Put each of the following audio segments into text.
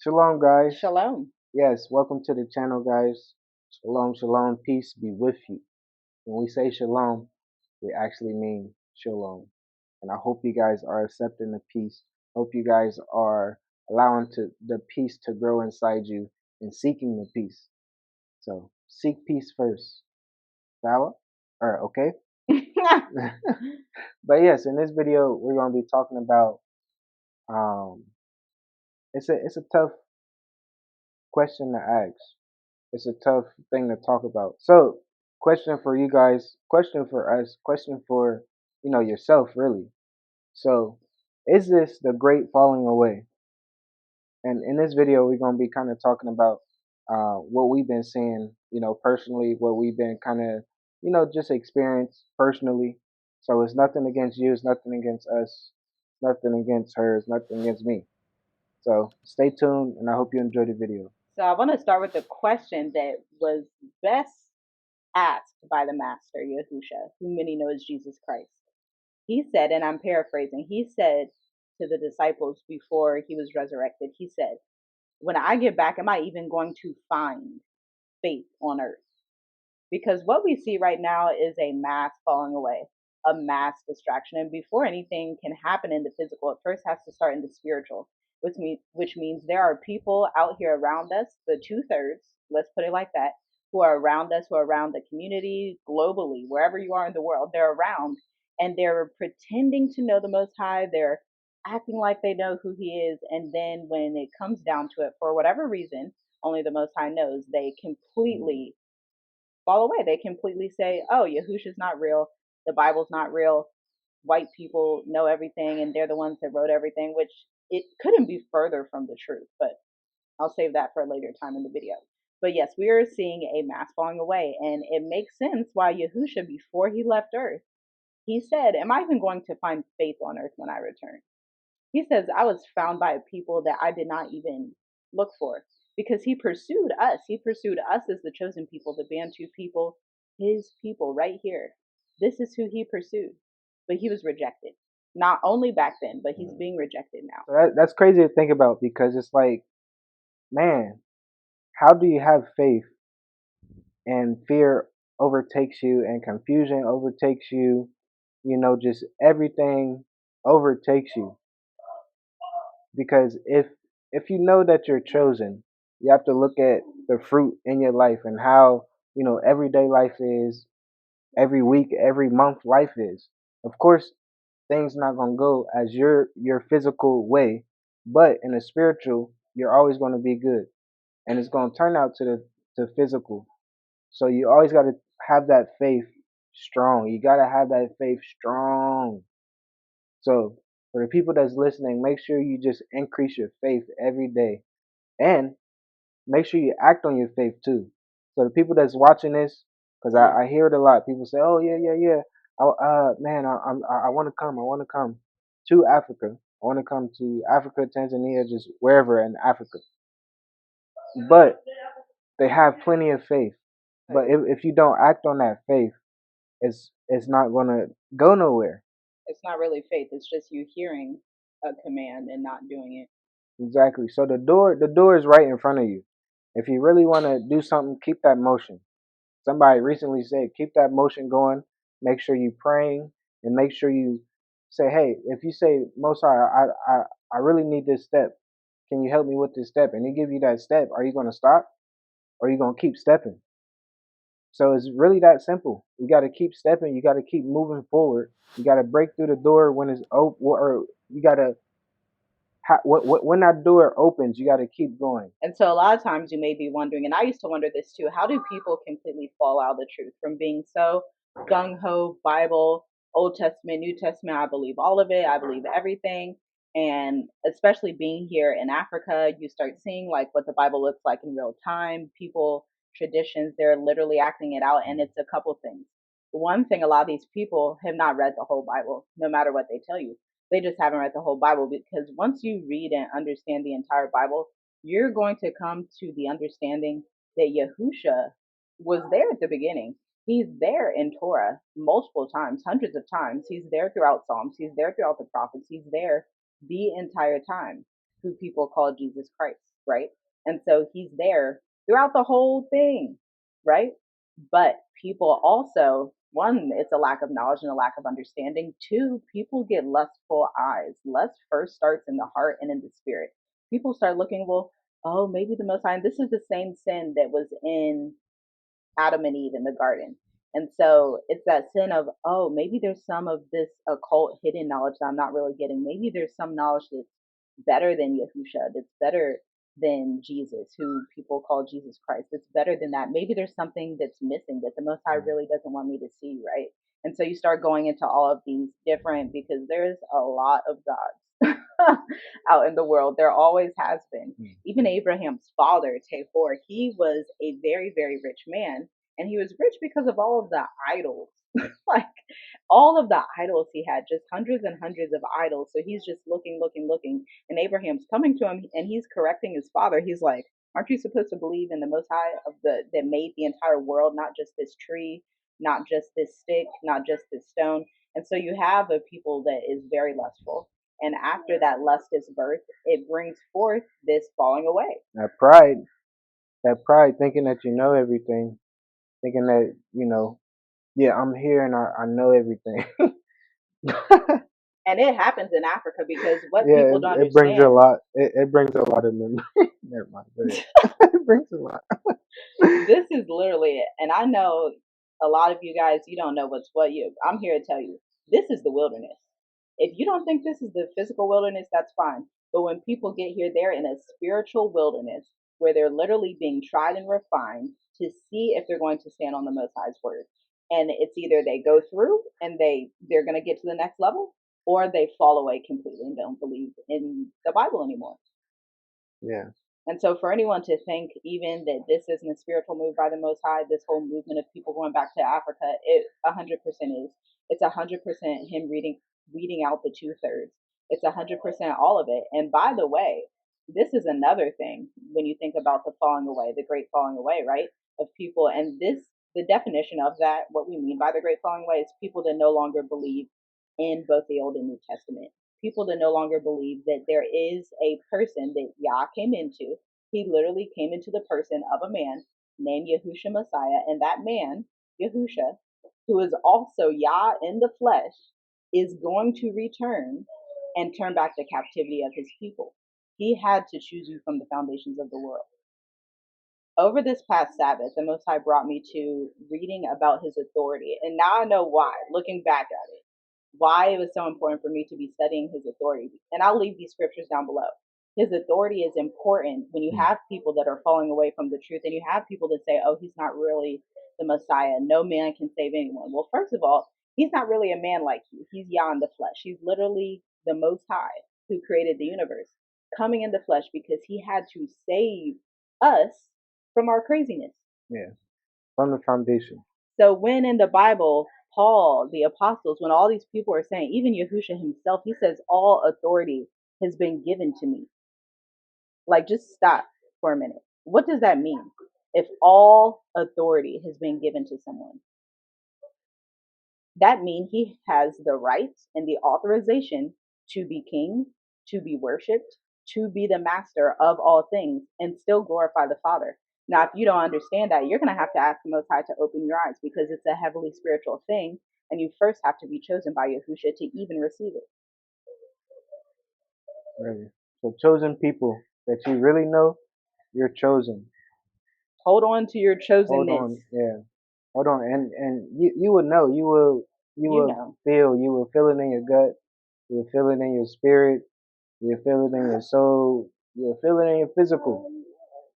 Shalom, guys. Shalom. Yes, welcome to the channel, guys. Shalom, shalom, peace be with you. When we say shalom, we actually mean shalom. And I hope you guys are accepting the peace. Hope you guys are allowing the peace to grow inside you and seeking the peace. So seek peace first. Valid? Or okay? But yes, in this video we're gonna be talking about um it's a tough question to ask. It's a tough thing to talk about. So, question for you guys, question for us, question for yourself, really. So, is this the great falling away? And in this video, we're gonna be kind of talking about what we've been seeing, personally, what we've been kind of, just experienced personally. So it's nothing against you, it's nothing against us, nothing against her, it's nothing against me. So stay tuned, and I hope you enjoy the video. So I want to start with a question that was best asked by the Master, Yahusha, who many know as Jesus Christ. He said, and I'm paraphrasing, he said to the disciples before he was resurrected, he said, when I get back, am I even going to find faith on earth? Because what we see right now is a mass falling away, a mass distraction. And before anything can happen in the physical, it first has to start in the spiritual, which means there are people out here around us, the 2/3, let's put it like that, who are around us, who are around the community, globally, wherever you are in the world, they're around, and they're pretending to know the Most High. They're acting like they know who He is. And then when it comes down to it, for whatever reason, only the Most High knows, they completely fall away. They completely say, oh, Yahusha's not real. The Bible's not real. White people know everything and they're the ones that wrote everything, which it couldn't be further from the truth. But I'll save that for a later time in the video. But yes, we are seeing a mass falling away. And it makes sense why Yahusha, before he left earth, he said, am I even going to find faith on earth when I return? He says, I was found by a people that I did not even look for, because he pursued us. He pursued us as the chosen people, the Bantu people, his people right here. This is who he pursued. But he was rejected. Not only back then, but he's being rejected now. So that's crazy to think about, because it's like, man, how do you have faith and fear overtakes you and confusion overtakes you? Just everything overtakes you. Because if you know that you're chosen, you have to look at the fruit in your life and how, everyday life is, every week, every month life is. Of course, things not gonna go as your physical way, but in the spiritual, you're always gonna be good. And it's gonna turn out to physical. So you always gotta have that faith strong. You gotta have that faith strong. So for the people that's listening, make sure you just increase your faith every day, and make sure you act on your faith too. So the people that's watching this, because I hear it a lot. People say, "Oh yeah, yeah, yeah. Man, I want to come. I want to come to Africa. I want to come to Africa, Tanzania, just wherever in Africa." But they have plenty of faith. But if you don't act on that faith, it's not gonna go nowhere. It's not really faith. It's just you hearing a command and not doing it. Exactly. So the door is right in front of you. If you really want to do something, keep that motion. Somebody recently said, keep that motion going. Make sure you praying, and make sure you say, hey, if you say, Most High, I really need this step. Can you help me with this step? And he give you that step. Are you going to stop, or are you going to keep stepping? So it's really that simple. You got to keep stepping. You got to keep moving forward. You got to break through the door when it's open, or you got to when that door opens, you got to keep going. And so a lot of times you may be wondering, and I used to wonder this too, how do people completely fall out of the truth from being so gung-ho, Bible, Old Testament, New Testament, I believe all of it, I believe everything. And especially being here in Africa, you start seeing like what the Bible looks like in real time. People, traditions, they're literally acting it out. And it's a couple things. One thing, a lot of these people have not read the whole Bible, no matter what they tell you. They just haven't read the whole Bible, because once you read and understand the entire Bible, you're going to come to the understanding that Yahusha was there at the beginning. He's there in Torah multiple times, hundreds of times. He's there throughout Psalms. He's there throughout the prophets. He's there the entire time. who people call Jesus Christ, right? And so he's there throughout the whole thing, right? But people also, one, it's a lack of knowledge and a lack of understanding. Two, people get lustful eyes. Lust first starts in the heart and in the spirit. People start looking, well, oh, maybe the Most High. And this is the same sin that was in Adam and Eve in the garden. And so it's that sin of, oh, maybe there's some of this occult hidden knowledge that I'm not really getting. Maybe there's some knowledge that's better than Yahusha, that's better than Jesus, who people call Jesus Christ. It's better than that. Maybe there's something that's missing that the Most High really doesn't want me to see, right? And so you start going into all of these different, because there's a lot of gods out in the world. There always has been. Even Abraham's father, Tahor, he was a very, very rich man. And he was rich because of all of the idols. Like all of the idols he had, just hundreds and hundreds of idols. So he's just looking, looking, looking. And Abraham's coming to him and he's correcting his father. He's like, aren't you supposed to believe in the Most High of that made the entire world, not just this tree, not just this stick, not just this stone? And so you have a people that is very lustful. And after that lust is birthed, it brings forth this falling away. That pride, thinking that you know everything, thinking that, yeah, I'm here and I know everything. And it happens in Africa because what Yeah, people don't it brings a understand. lot. It brings a lot of memory. Never mind. It brings a lot. This is literally it. And I know a lot of you guys, you don't know what's what. I'm here to tell you, this is the wilderness. If you don't think this is the physical wilderness, that's fine. But when people get here, they're in a spiritual wilderness where they're literally being tried and refined to see if they're going to stand on the Most High's word. And it's either they go through and they're going to get to the next level, or they fall away completely and don't believe in the Bible anymore. Yeah. And so for anyone to think even that this isn't a spiritual move by the Most High, this whole movement of people going back to Africa, it 100% is. It's 100% him weeding out the 2/3. It's 100% all of it. And by the way, this is another thing when you think about the falling away, the great falling away, right? Of people. And the definition of that, what we mean by the great falling away, is people that no longer believe in both the Old and New Testament. People that no longer believe that there is a person that Yah came into. He literally came into the person of a man named Yahusha Messiah, and that man, Yahusha, who is also Yah in the flesh, is going to return and turn back the captivity of his people. He had to choose you from the foundations of the world. Over this past Sabbath, the Most High brought me to reading about his authority. And now I know why, looking back at it, why it was so important for me to be studying his authority. And I'll leave these scriptures down below. His authority is important when you have people that are falling away from the truth and you have people that say, oh, he's not really the Messiah. No man can save anyone. Well, first of all, he's not really a man like you. He's Yah in the flesh. He's literally the Most High who created the universe, coming in the flesh because he had to save us from our craziness. Yeah. From the foundation. So when in the Bible, Paul, the apostles, when all these people are saying, even Yahusha himself, he says, all authority has been given to me. Like, just stop for a minute. What does that mean? If all authority has been given to someone, that means he has the rights and the authorization to be king, to be worshipped, to be the master of all things, and still glorify the Father. Now, if you don't understand that, you're going to have to ask the Most High to open your eyes because it's a heavily spiritual thing, and you first have to be chosen by Yahusha to even receive it. Right. So chosen people that you really know, you're chosen. Hold on to your chosenness. Hold on, yeah. Hold on, and you will know. You will feel. You will feel it in your gut. You will feel it in your spirit. You will feel it in your soul. You will feel it in your physical.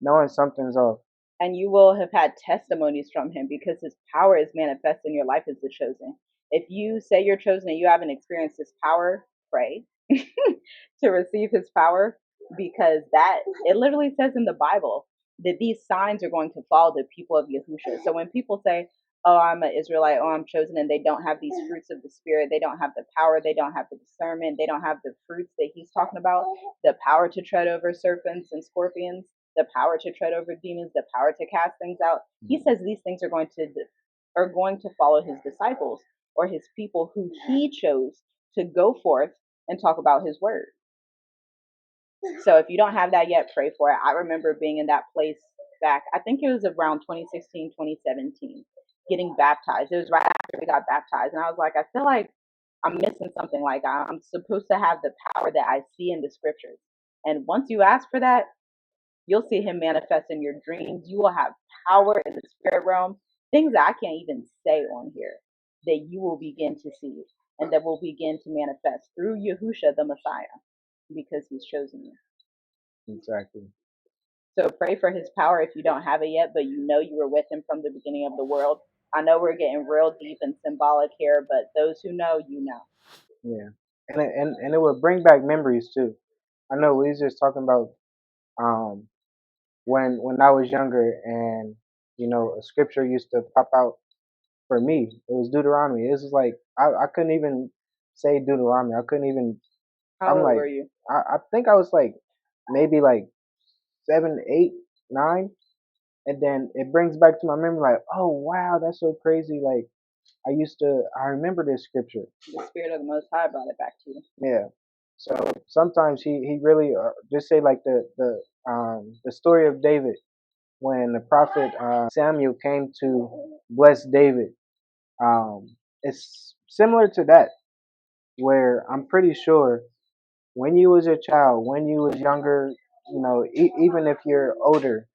Knowing something's off. And you will have had testimonies from him because his power is manifest in your life as the chosen. If you say you're chosen and you haven't experienced his power, pray to receive his power, because that it literally says in the Bible that these signs are going to follow the people of Yahusha. So when people say, oh, I'm an Israelite, oh, I'm chosen, and they don't have these fruits of the Spirit, they don't have the power, they don't have the discernment, they don't have the fruits that he's talking about, the power to tread over serpents and scorpions, the power to tread over demons, the power to cast things out. He says these things are going to follow his disciples or his people who he chose to go forth and talk about his word. So if you don't have that yet, pray for it. I remember being in that place back, I think it was around 2016, 2017, getting baptized. It was right after we got baptized. And I was like, I feel like I'm missing something. Like I'm supposed to have the power that I see in the scriptures. And once you ask for that, you'll see him manifest in your dreams. You will have power in the spirit realm, things that I can't even say on here, that you will begin to see and that will begin to manifest through Yahusha, the Messiah, because he's chosen you. Exactly. So pray for his power if you don't have it yet, but you know you were with him from the beginning of the world. I know we're getting real deep and symbolic here, but those who know, you know. Yeah. And it would bring back memories too. I know we was just talking about um when I was younger, and a scripture used to pop out for me. It was Deuteronomy. It was like I couldn't even say Deuteronomy. I couldn't even. How I'm old like, were you? I think I was like maybe like 7, 8, 9, and then it brings back to my memory like, oh wow, that's so crazy. Like I remember this scripture. The Spirit of the Most High brought it back to you. Yeah. So sometimes he really just say like the story of David when the prophet Samuel came to bless David. It's similar to that, where I'm pretty sure when you was a child, when you was younger, even if you're older,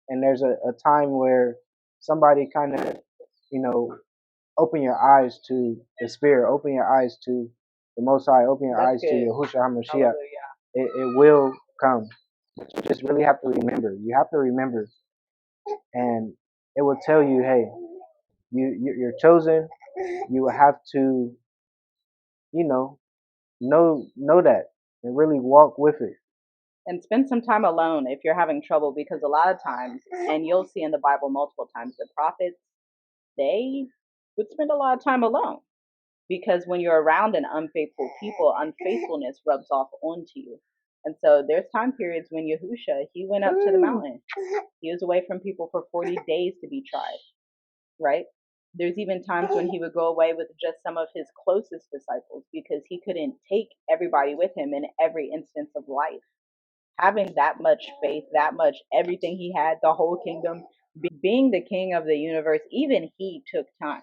and there's a time where somebody kind of, you know, open your eyes to the Spirit, open your eyes to the Most High, open your That's eyes to good. Yahushua HaMashiach, Hallelujah. it will come. You just really have to remember. You have to remember, and it will tell you, hey, you're chosen. You will have to, you know that and really walk with it. And spend some time alone if you're having trouble, because a lot of times, and you'll see in the Bible multiple times, the prophets, they would spend a lot of time alone, because when you're around an unfaithful people, unfaithfulness rubs off onto you. And so there's time periods when Yahusha, he went up to the mountain. He was away from people for 40 days to be tried, right? There's even times when he would go away with just some of his closest disciples because he couldn't take everybody with him in every instance of life. Having that much faith, that much everything he had, the whole kingdom, being the king of the universe, even he took time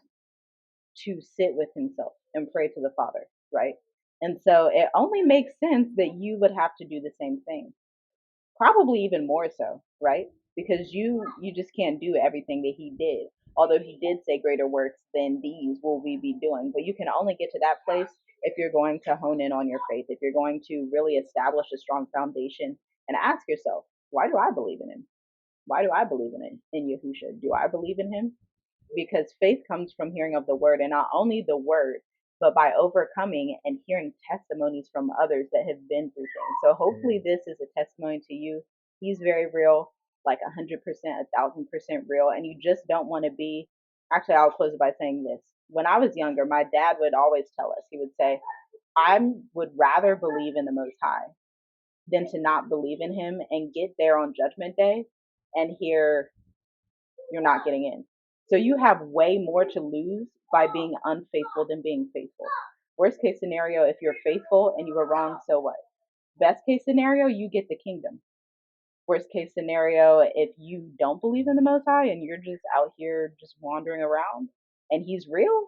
to sit with himself and pray to the Father, right? And so it only makes sense that you would have to do the same thing. Probably even more so, right? Because you just can't do everything that he did. Although he did say greater works than these will we be doing, but you can only get to that place if you're going to hone in on your faith, if you're going to really establish a strong foundation and ask yourself, why do I believe in him? Why do I believe in it? In Yahusha? Do I believe in him? Because faith comes from hearing of the word, and not only the word, but by overcoming and hearing testimonies from others that have been through things. So hopefully this is a testimony to you. He's very real, like 100%, 1,000% real, and you just don't want to be. Actually, I'll close it by saying this. When I was younger, my dad would always tell us, he would say, I would rather believe in the Most High than to not believe in him and get there on Judgment Day and hear you're not getting in. So you have way more to lose by being unfaithful than being faithful. Worst case scenario, if you're faithful and you were wrong, so what? Best case scenario, you get the kingdom. Worst case scenario, if you don't believe in the Most High and you're just out here just wandering around and he's real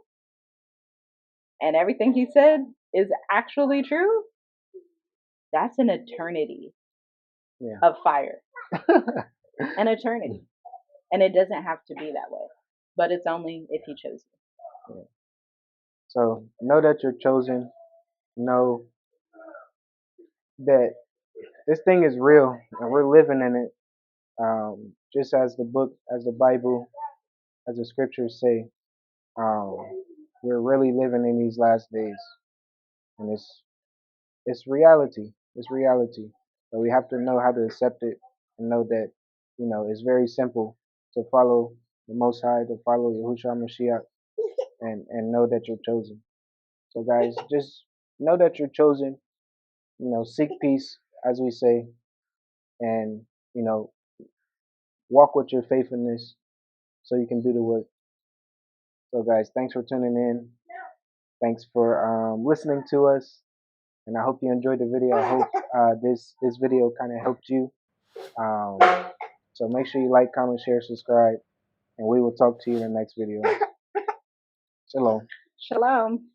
and everything he said is actually true, that's an eternity of fire. An eternity. And it doesn't have to be that way, but it's only if he chose you. Yeah. So know that you're chosen. Know that this thing is real and we're living in it. Just as the book, as the Bible, as the scriptures say, um, we're really living in these last days, and it's reality. It's reality. So we have to know how to accept it and know that it's very simple to follow the Most High, to follow Yahushua Mashiach, and know that you're chosen. So guys, just know that you're chosen. Seek peace, as we say, and walk with your faithfulness so you can do the work. So guys, thanks for tuning in. Thanks for listening to us. And I hope you enjoyed the video. I hope this video kind of helped you. So make sure you like, comment, share, subscribe, and we will talk to you in the next video. Shalom. Shalom.